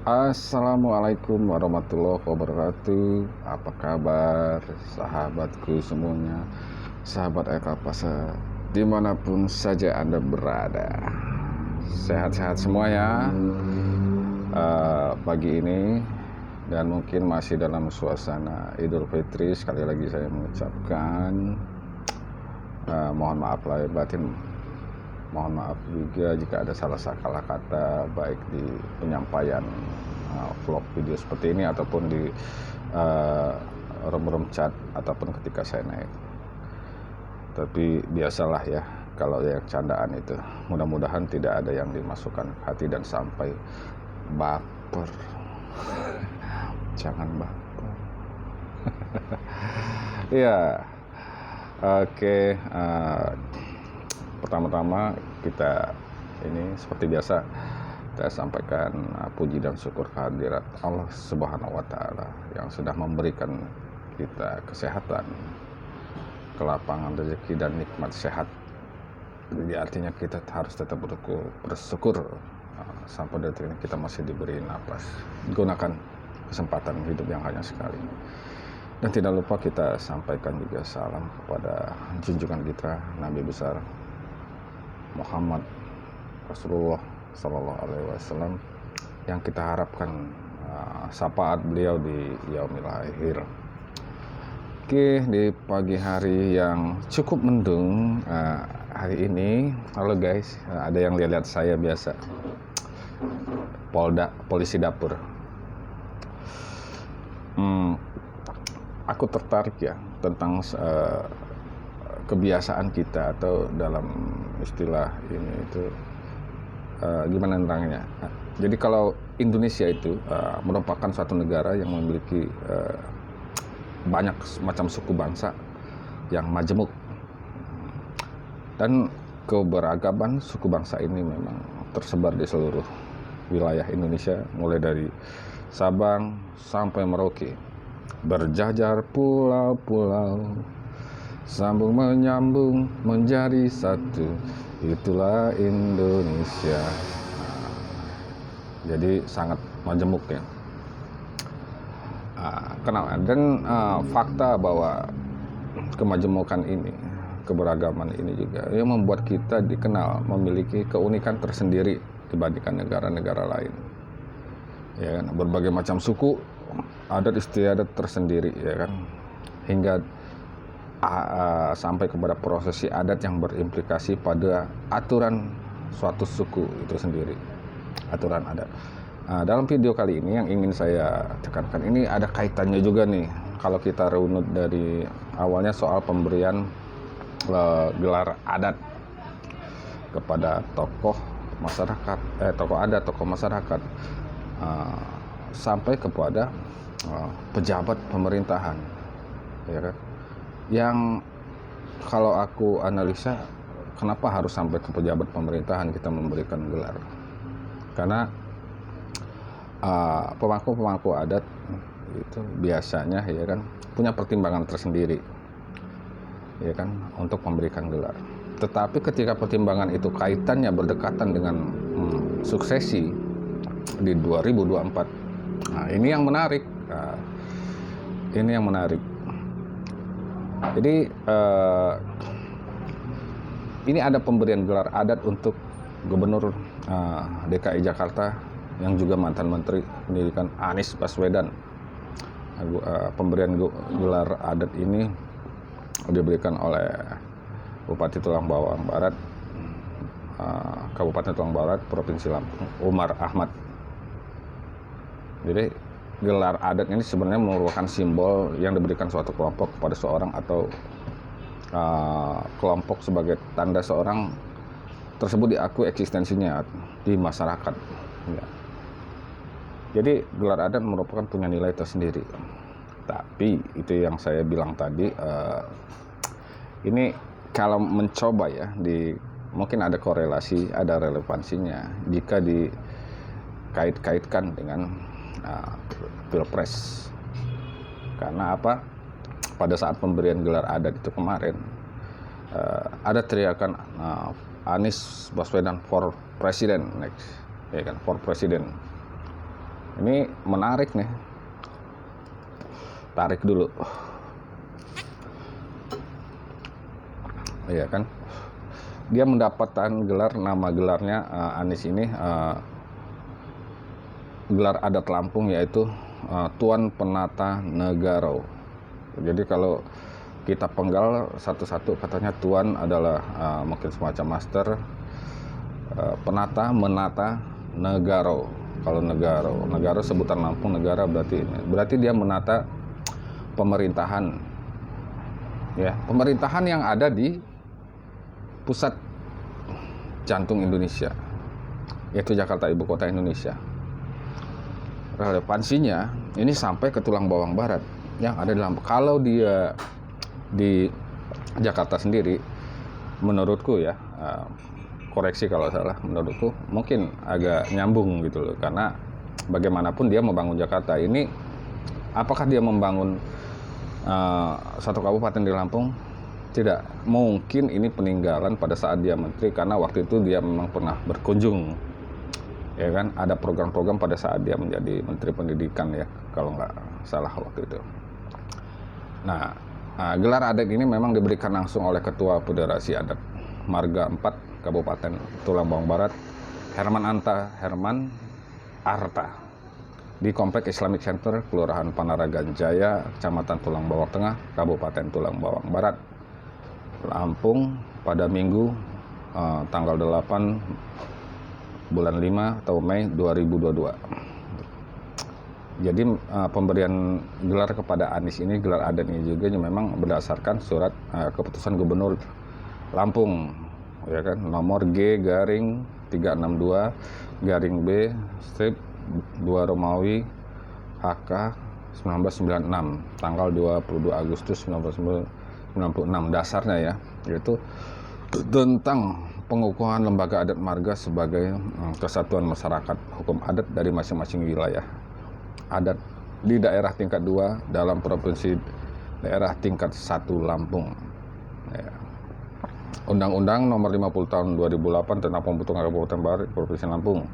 Assalamualaikum warahmatullahi wabarakatuh. Apa kabar sahabatku semuanya, sahabat Ekapasa dimanapun saja Anda berada. Sehat-sehat semua ya pagi ini. Dan mungkin masih dalam suasana Idul Fitri. Sekali lagi saya mengucapkan mohon maaf lahir batin. Mohon maaf juga jika ada salah kata baik di penyampaian vlog video seperti ini ataupun di room chat ataupun ketika saya naik. Tapi biasalah ya kalau yang candaan itu. Mudah-mudahan tidak ada yang dimasukkan ke hati dan sampai baper. Jangan baper. Ya, oke. Pertama-tama kita ini seperti biasa saya sampaikan puji dan syukur kehadirat Allah Subhanahu wa Ta'ala yang sudah memberikan kita kesehatan, kelapangan rezeki dan nikmat sehat. Jadi artinya kita harus tetap bersyukur sampai detik ini kita masih diberi napas. Gunakan kesempatan hidup yang hanya sekali. Dan tidak lupa kita sampaikan juga salam kepada junjungan kita Nabi besar Muhammad Rasulullah Sallallahu Alaihi Wasallam yang kita harapkan syafaat beliau di yaumil akhir. Oke, di pagi hari yang cukup mendung hari ini, halo guys, ada yang lihat saya biasa, polisi dapur. Aku tertarik ya tentang kebiasaan kita atau dalam istilah ini itu gimana nerangnya. Jadi kalau Indonesia itu merupakan suatu negara yang memiliki banyak macam suku bangsa yang majemuk, dan keberagaman suku bangsa ini memang tersebar di seluruh wilayah Indonesia, mulai dari Sabang sampai Merauke, berjajar pulau-pulau, sambung menyambung menjadi satu, itulah Indonesia. Jadi sangat majemuk ya. Dan fakta bahwa kemajemukan ini, keberagaman ini juga yang membuat kita dikenal memiliki keunikan tersendiri dibandingkan negara-negara lain. Ya kan, berbagai macam suku, adat istiadat tersendiri ya kan, hingga sampai kepada prosesi adat yang berimplikasi pada aturan suatu suku itu sendiri, aturan adat. Dalam video kali ini yang ingin saya tekankan ini ada kaitannya juga nih kalau kita runut dari awalnya soal pemberian gelar adat kepada tokoh masyarakat, tokoh adat, tokoh masyarakat, sampai kepada pejabat pemerintahan, ya kan? Yang kalau aku analisa, kenapa harus sampai ke pejabat pemerintahan kita memberikan gelar? Karena pemangku adat itu biasanya ya kan punya pertimbangan tersendiri, ya kan, untuk memberikan gelar. Tetapi ketika pertimbangan itu kaitannya berdekatan dengan suksesi di 2024, ini yang menarik. Ini yang menarik. Jadi ini ada pemberian gelar adat untuk Gubernur DKI Jakarta yang juga mantan Menteri Pendidikan Anies Baswedan. Pemberian gelar adat ini diberikan oleh Bupati Tulang Bawang Barat, Kabupaten Tulang Barat, Provinsi Lampung, Umar Ahmad. Jadi gelar adat ini sebenarnya merupakan simbol yang diberikan suatu kelompok kepada seorang atau kelompok sebagai tanda seorang tersebut diakui eksistensinya di masyarakat. Ya. Jadi gelar adat merupakan punya nilai tersendiri. Tapi itu yang saya bilang tadi, ini kalau mencoba ya, mungkin ada korelasi, ada relevansinya jika dikait-kaitkan dengan Pilpres. Karena apa? Pada saat pemberian gelar adat itu kemarin ada teriakan Anies Baswedan for President next, ya kan, for President. Ini menarik nih. Tarik dulu. Iya kan? Dia mendapatkan gelar, nama gelarnya Anies ini gelar adat Lampung, yaitu Tuan Penata Negara. Jadi kalau kita penggal satu-satu, katanya Tuan adalah mungkin semacam master, penata, menata, negara. Kalau negara sebutan Lampung, negara berarti dia menata pemerintahan, ya, pemerintahan yang ada di pusat jantung Indonesia, yaitu Jakarta, ibu kota Indonesia. Relevansinya ini sampai ke tulang bawang barat yang ada di Lampung. Kalau dia di Jakarta sendiri, menurutku ya, koreksi kalau salah, menurutku mungkin agak nyambung gitu loh, karena bagaimanapun dia membangun Jakarta ini, apakah dia membangun satu kabupaten di Lampung? Tidak, mungkin ini peninggalan pada saat dia menteri, karena waktu itu dia memang pernah berkunjung, ya kan, ada program-program pada saat dia menjadi Menteri Pendidikan ya, kalau nggak salah waktu itu. Nah, gelar adat ini memang diberikan langsung oleh Ketua Federasi Adat Marga 4 Kabupaten Tulang Bawang Barat, Herman Arta, di Komplek Islamic Center, Kelurahan Panaragan Jaya, Kecamatan Tulang Bawang Tengah, Kabupaten Tulang Bawang Barat, Lampung, pada Minggu tanggal 8 bulan 5 atau Mei 2022. Jadi pemberian gelar kepada Anies ini, gelar adat ini juga memang berdasarkan surat keputusan Gubernur Lampung, ya kan, nomor G/362/B/2 Romawi HK 1996 tanggal 22 Agustus 1996, dasarnya ya, yaitu tentang pengukuhan lembaga adat marga sebagai kesatuan masyarakat hukum adat dari masing-masing wilayah adat di daerah tingkat 2 dalam provinsi daerah tingkat 1 Lampung. Ya. Undang-Undang nomor 50 tahun 2008 tentang pembentukan Kabupaten Barat Provinsi Lampung.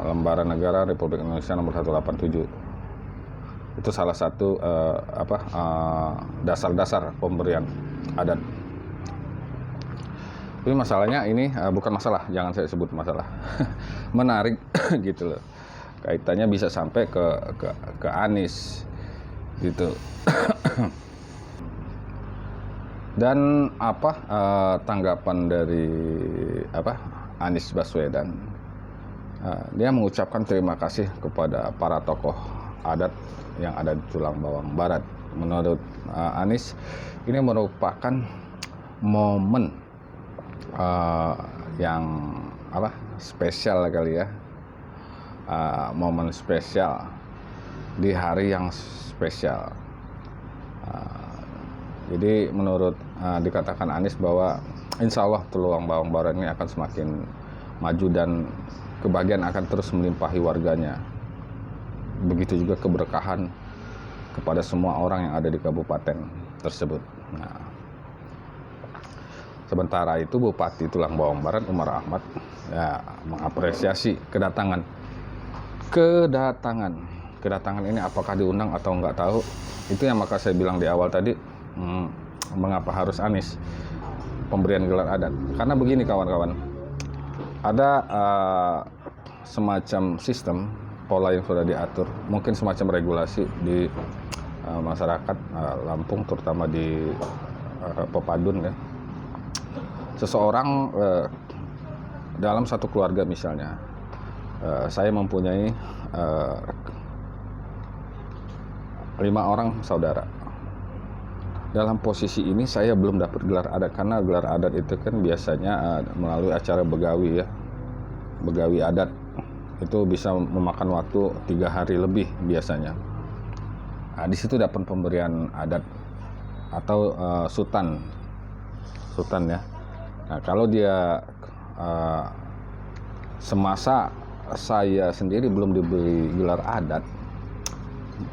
Lembaran Negara Republik Indonesia nomor 187. Itu salah satu dasar-dasar pemberian adat. Tapi masalahnya ini bukan masalah, jangan saya sebut masalah. Menarik gitu loh. Kaitannya bisa sampai ke Anies gitu. Dan tanggapan dari Anies Baswedan? Dia mengucapkan terima kasih kepada para tokoh adat yang ada di Tulang Bawang Barat. Menurut Anies, ini merupakan momen yang spesial kali ya, momen spesial di hari yang spesial. Jadi menurut dikatakan Anies bahwa insya Allah Tulang Bawang Barat ini akan semakin maju dan kebahagiaan akan terus melimpahi warganya. Begitu juga keberkahan kepada semua orang yang ada di kabupaten tersebut. Nah, sementara itu Bupati Tulang Bawang Barat Umar Ahmad ya mengapresiasi kedatangan ini, apakah diundang atau nggak tahu. Itu yang maka saya bilang di awal tadi, mengapa harus Anies pemberian gelar adat. Karena begini kawan-kawan, ada semacam sistem pola yang sudah diatur, mungkin semacam regulasi di masyarakat Lampung, terutama di Pepadun ya. Seseorang dalam satu keluarga misalnya, saya mempunyai 5 orang saudara. Dalam posisi ini saya belum dapat gelar adat, karena gelar adat itu kan biasanya melalui acara begawi ya, begawi adat. Itu bisa memakan waktu 3 hari lebih biasanya. Nah, di situ dapat pemberian adat atau sultan ya. Nah, kalau dia semasa saya sendiri belum diberi gelar adat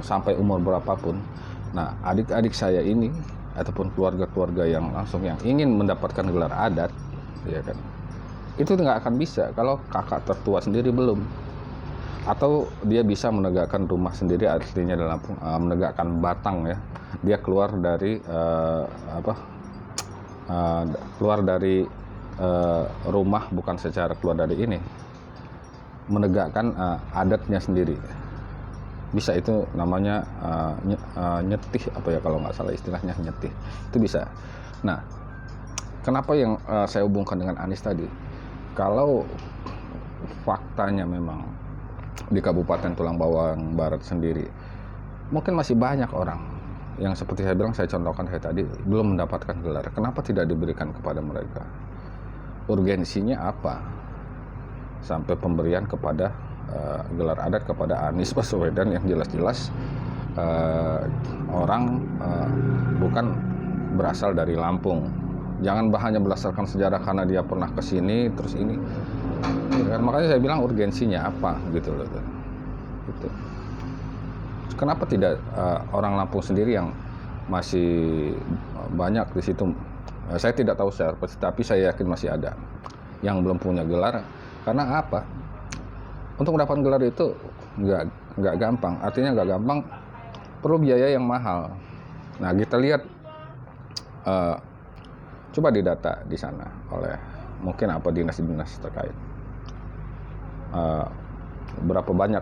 sampai umur berapapun, nah adik-adik saya ini ataupun keluarga-keluarga yang langsung yang ingin mendapatkan gelar adat, ya kan, itu nggak akan bisa kalau kakak tertua sendiri belum. atau dia bisa menegakkan rumah sendiri, artinya dalam menegakkan batang ya. Dia keluar dari keluar dari rumah, bukan secara keluar dari ini, menegakkan adatnya sendiri. Bisa, itu namanya nyetih apa ya, kalau nggak salah istilahnya nyetih, itu bisa. Nah, kenapa yang saya hubungkan dengan Anies tadi? Kalau faktanya memang di Kabupaten Tulang Bawang Barat sendiri mungkin masih banyak orang yang seperti saya bilang, saya contohkan saya tadi, belum mendapatkan gelar. Kenapa tidak diberikan kepada mereka? Urgensinya apa sampai pemberian kepada gelar adat kepada Anies Baswedan yang jelas-jelas orang bukan berasal dari Lampung. Jangan hanya berdasarkan sejarah karena dia pernah ke sini terus ini. Ya, makanya saya bilang urgensinya apa gitu loh. Gitu. Kenapa tidak orang Lampung sendiri yang masih banyak di situ? Saya tidak tahu secara pasti, tapi saya yakin masih ada yang belum punya gelar. Karena apa? Untuk mendapatkan gelar itu nggak gampang. Artinya nggak gampang, perlu biaya yang mahal. Nah, kita lihat, coba didata di sana oleh mungkin dinas-dinas terkait. Berapa banyak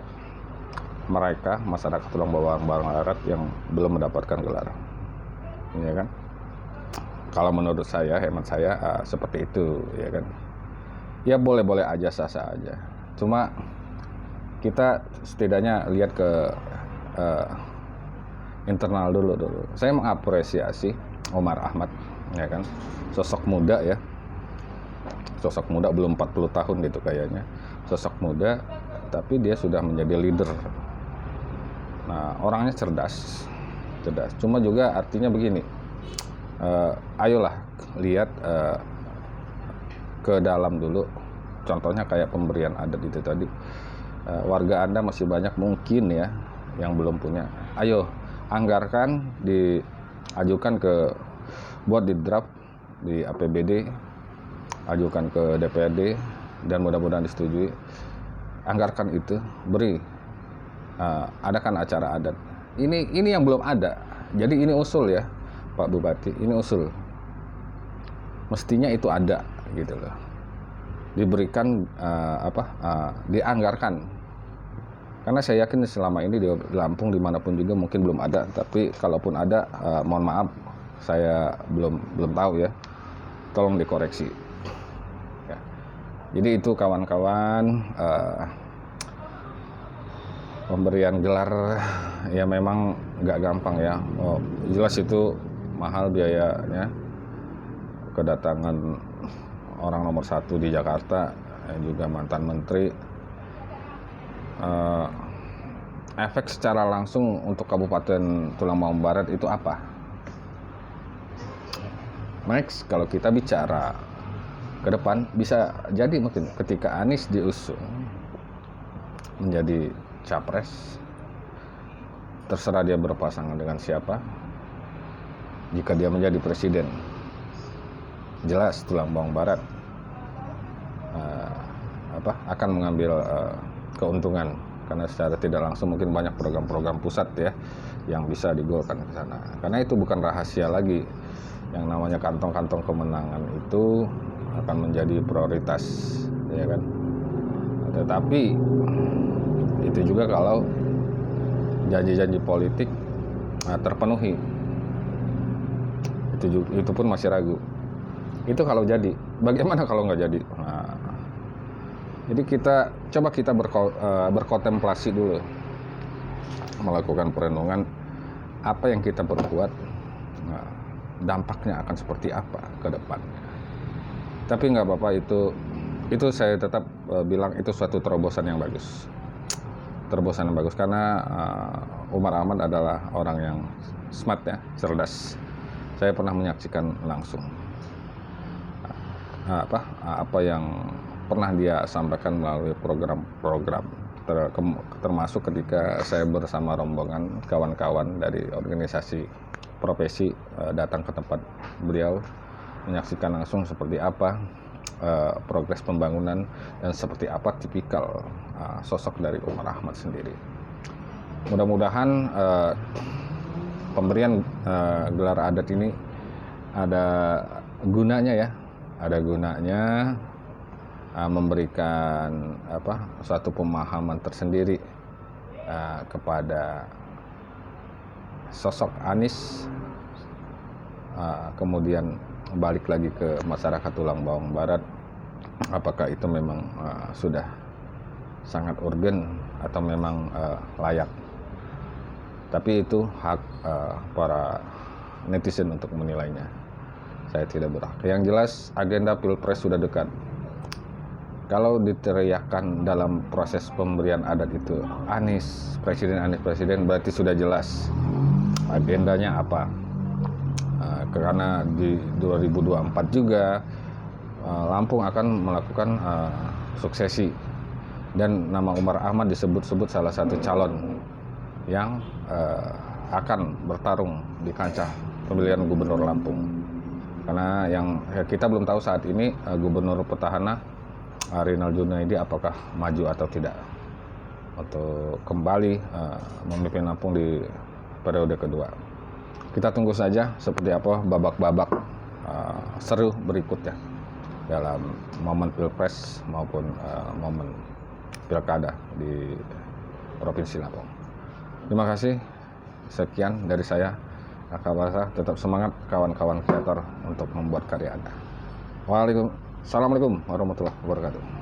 mereka, masyarakat Tulang Bawang Barat yang belum mendapatkan gelar, ya kan? Kalau menurut saya, hemat saya seperti itu, ya kan? Ya boleh-boleh aja, sah-sah aja. Cuma kita setidaknya lihat ke internal dulu. Saya mengapresiasi Omar Ahmad, ya kan? Sosok muda ya. Sosok muda, belum 40 tahun gitu kayaknya. Sosok muda, tapi dia sudah menjadi leader. Nah, orangnya cerdas. Cuma juga artinya begini, ayolah lihat ke dalam dulu. Contohnya kayak pemberian adat itu tadi. Warga Anda masih banyak mungkin ya yang belum punya. Ayo anggarkan, diajukan buat di draft di APBD, ajukan ke DPRD dan mudah-mudahan disetujui. Anggarkan itu, beri, adakan acara adat. Ini yang belum ada. Jadi ini usul ya Pak Bupati, ini usul. Mestinya itu ada gitu loh. Diberikan dianggarkan. Karena saya yakin selama ini di Lampung dimanapun juga mungkin belum ada, tapi kalaupun ada, mohon maaf, saya belum tahu ya. Tolong dikoreksi. Ya. Jadi itu kawan-kawan, pemberian gelar ya memang nggak gampang ya. Jelas itu mahal biayanya. Kedatangan orang nomor 1 di Jakarta, juga mantan menteri. Efek secara langsung untuk Kabupaten Tulang Bawang Barat itu apa? Next, kalau kita bicara ke depan, bisa jadi mungkin ketika Anies diusung menjadi capres, terserah dia berpasangan dengan siapa. Jika dia menjadi presiden, jelas Tulang Bawang Barat akan mengambil keuntungan, karena secara tidak langsung mungkin banyak program-program pusat ya yang bisa digolkan ke sana. Karena itu bukan rahasia lagi, yang namanya kantong-kantong kemenangan itu akan menjadi prioritas, ya kan. Tetapi itu juga kalau janji-janji politik terpenuhi, itu pun masih ragu. Itu kalau jadi. Bagaimana kalau nggak jadi? Nah, jadi kita berkontemplasi dulu, melakukan perenungan apa yang kita perbuat, dampaknya akan seperti apa ke depan. Tapi nggak apa-apa, itu saya tetap bilang itu suatu terobosan yang bagus. Terobosan yang bagus karena Umar Ahmad adalah orang yang smart ya, cerdas. Saya pernah menyaksikan langsung apa yang pernah dia sampaikan melalui program-program, termasuk ketika saya bersama rombongan kawan-kawan dari organisasi profesi datang ke tempat beliau, menyaksikan langsung seperti apa progres pembangunan dan seperti apa tipikal sosok dari Umar Ahmad sendiri. Mudah-mudahan pemberian gelar adat ini ada gunanya ya, ada gunanya memberikan suatu pemahaman tersendiri kepada sosok Anies, kemudian balik lagi ke masyarakat Tulang Bawang Barat, apakah itu memang sudah sangat urgen atau memang layak. Tapi itu hak para netizen untuk menilainya. Saya tidak berhak. Yang jelas agenda Pilpres sudah dekat. Kalau diteriakkan dalam proses pemberian adat itu Anies presiden, berarti sudah jelas agendanya apa. Karena di 2024 juga Lampung akan melakukan suksesi, dan nama Umar Ahmad disebut-sebut salah satu calon yang akan bertarung di kancah pemilihan gubernur Lampung. Karena yang kita belum tahu saat ini gubernur petahana Rinal Junaidi apakah maju atau tidak untuk kembali memimpin Lampung di periode kedua. Kita tunggu saja seperti apa babak-babak seru berikutnya dalam momen Pilpres maupun momen Pilkada di Provinsi Lampung. Terima kasih. Sekian dari saya. Akabasa, tetap semangat kawan-kawan kreator untuk membuat karya Anda. Assalamualaikum warahmatullahi wabarakatuh.